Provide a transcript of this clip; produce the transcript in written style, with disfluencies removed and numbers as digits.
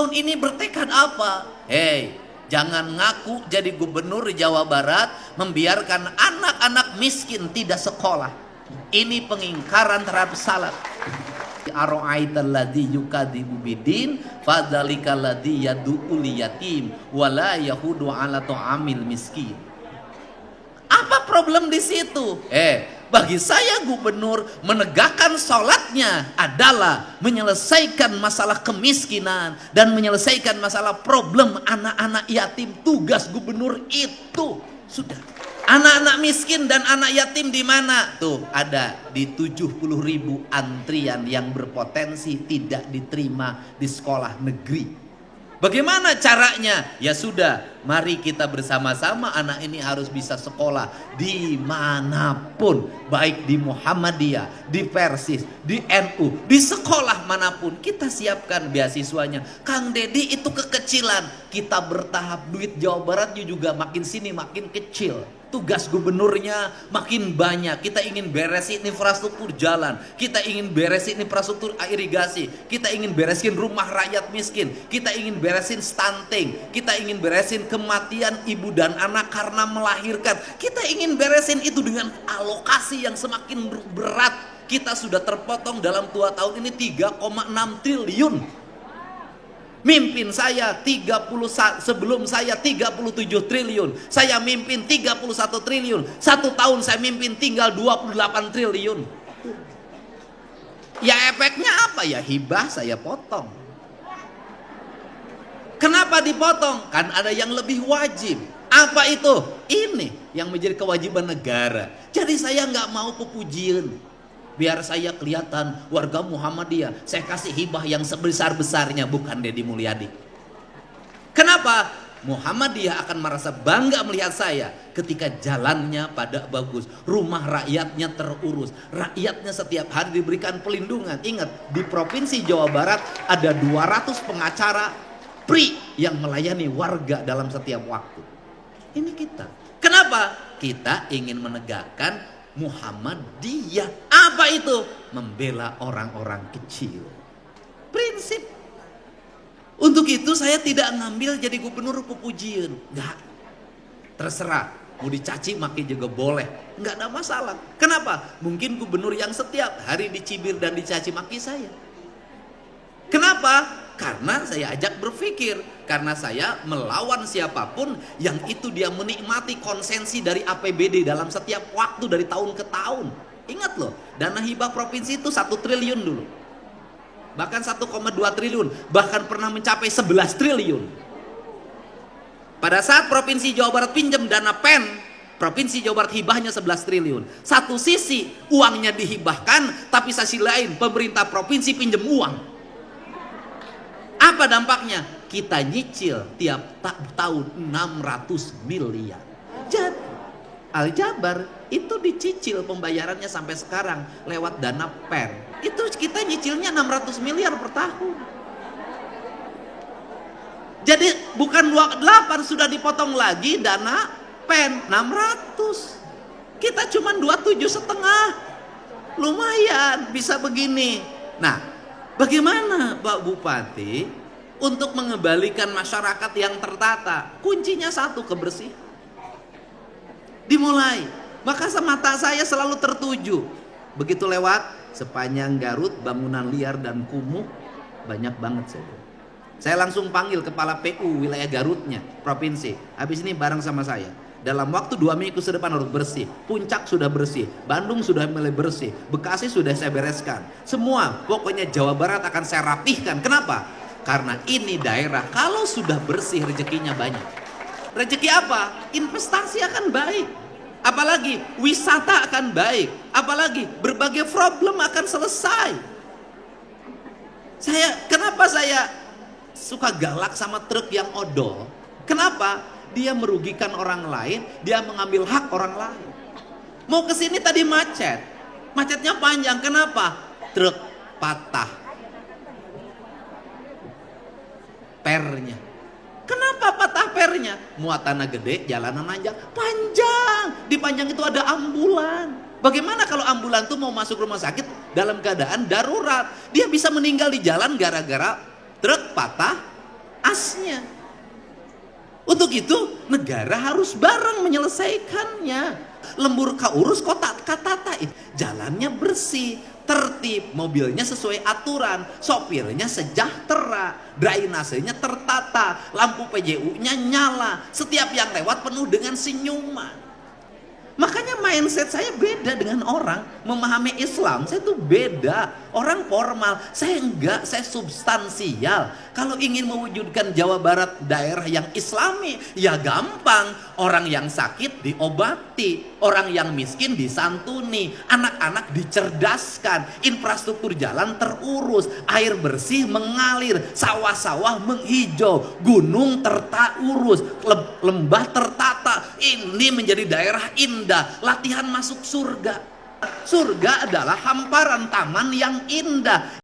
tahun ini bertekad apa? Hei, jangan ngaku jadi gubernur di Jawa Barat membiarkan anak-anak miskin tidak sekolah. Ini pengingkaran terhadap salaf. Ara'aital ladzi yukadzibu bidin fadzalikal ladzi yad'ul yatim wala yahudu 'ala ta'amil miskin. Apa problem di situ? Bagi saya gubernur menegakkan sholatnya adalah menyelesaikan masalah kemiskinan dan menyelesaikan masalah problem anak-anak yatim. Tugas gubernur itu sudah. Anak-anak miskin dan anak yatim di mana? Tuh ada di 70.000 antrian yang berpotensi tidak diterima di sekolah negeri. Bagaimana caranya? Ya sudah, mari kita bersama-sama anak ini harus bisa sekolah dimanapun. Baik di Muhammadiyah, di Persis, di NU, di sekolah manapun. Kita siapkan beasiswanya. Kang Deddy itu kekecilan. Kita bertahap, duit Jawa Barat juga makin sini makin kecil. Tugas gubernurnya makin banyak. Kita ingin beresin infrastruktur jalan, kita ingin beresin infrastruktur irigasi, kita ingin beresin rumah rakyat miskin, kita ingin beresin stunting, kita ingin beresin kematian ibu dan anak karena melahirkan. Kita ingin beresin itu dengan alokasi yang semakin berat. Kita sudah terpotong dalam 2 tahun ini 3,6 triliun. Mimpin saya 30, sebelum saya 37 triliun. Saya mimpin 31 triliun. 1 tahun saya mimpin tinggal 28 triliun. Ya efeknya apa ya? Hibah saya potong. Kenapa dipotong? Kan ada yang lebih wajib. Apa itu? Ini yang menjadi kewajiban negara. Jadi saya nggak mau pepujian. Biar saya kelihatan warga Muhammadiyah, saya kasih hibah yang sebesar-besarnya, bukan Deddy Mulyadi. Kenapa? Muhammadiyah akan merasa bangga melihat saya ketika jalannya pada bagus, rumah rakyatnya terurus, rakyatnya setiap hari diberikan pelindungan. Ingat, di Provinsi Jawa Barat ada 200 pengacara PRI yang melayani warga dalam setiap waktu. Ini kita. Kenapa? Kita ingin menegakkan Muhammadiyah. Apa itu? Membela orang-orang kecil. Prinsip. Untuk itu saya tidak ngambil jadi gubernur pepujian. Enggak. Terserah. Mau dicaci maki juga boleh. Enggak ada masalah. Kenapa? Mungkin gubernur yang setiap hari dicibir dan dicaci maki saya. Kenapa? Karena saya ajak berpikir. Karena saya melawan siapapun yang itu dia menikmati konsensi dari APBD dalam setiap waktu dari tahun ke tahun. Ingat loh, dana hibah provinsi itu 1 triliun dulu. Bahkan 1,2 triliun. Bahkan pernah mencapai 11 triliun. Pada saat Provinsi Jawa Barat pinjam dana PEN, Provinsi Jawa Barat hibahnya 11 triliun. Satu sisi uangnya dihibahkan, tapi sisi lain pemerintah provinsi pinjam uang. Apa dampaknya? Kita nyicil tiap tahun 600 miliar. Jadi Al-Jabar itu dicicil pembayarannya sampai sekarang lewat dana PEN. Itu kita nyicilnya 600 miliar per tahun. Jadi bukan 28 sudah dipotong lagi dana PEN 600. Kita cuma 27,5. Lumayan bisa begini. Nah, bagaimana Pak Bupati untuk mengembalikan masyarakat yang tertata? Kuncinya satu, kebersihan. Dimulai. Maka mata saya selalu tertuju. Begitu lewat sepanjang Garut, bangunan liar dan kumuh banyak banget saya. Saya langsung panggil kepala PU wilayah Garutnya, provinsi. Habis ini bareng sama saya. Dalam waktu 2 minggu ke depan harus bersih. Puncak sudah bersih, Bandung sudah mulai bersih, Bekasi sudah saya bereskan. Semua, pokoknya Jawa Barat akan saya rapihkan. Kenapa? Karena ini daerah kalau sudah bersih rezekinya banyak. Rezeki apa? Investasi akan baik. Apalagi wisata akan baik. Apalagi berbagai problem akan selesai. Kenapa saya suka galak sama truk yang odol? Kenapa? Dia merugikan orang lain, dia mengambil hak orang lain. Mau ke sini tadi macet. Macetnya panjang. Kenapa? Truk patah pernya. Kenapa patah pernya? Muatannya gede, jalanan nanjak, panjang. Di panjang itu ada ambulan. Bagaimana kalau ambulan tuh mau masuk rumah sakit dalam keadaan darurat? Dia bisa meninggal di jalan gara-gara truk patah asnya. Untuk itu negara harus bareng menyelesaikannya. Lembur kaurus kota katata, jalannya bersih, tertib, mobilnya sesuai aturan, sopirnya sejahtera, drainasenya tertata, lampu PJU-nya nyala, setiap yang lewat penuh dengan senyuman. Makanya mindset saya beda dengan orang memahami Islam. Saya tuh beda. Orang formal, saya enggak, saya substansial. Kalau ingin mewujudkan Jawa Barat daerah yang Islami, ya gampang. Orang yang sakit diobati, orang yang miskin disantuni, anak-anak dicerdaskan, infrastruktur jalan terurus, air bersih mengalir, sawah-sawah menghijau, gunung terurus, lembah tertata. Ini menjadi daerah indah, latihan masuk surga. Surga adalah hamparan taman yang indah.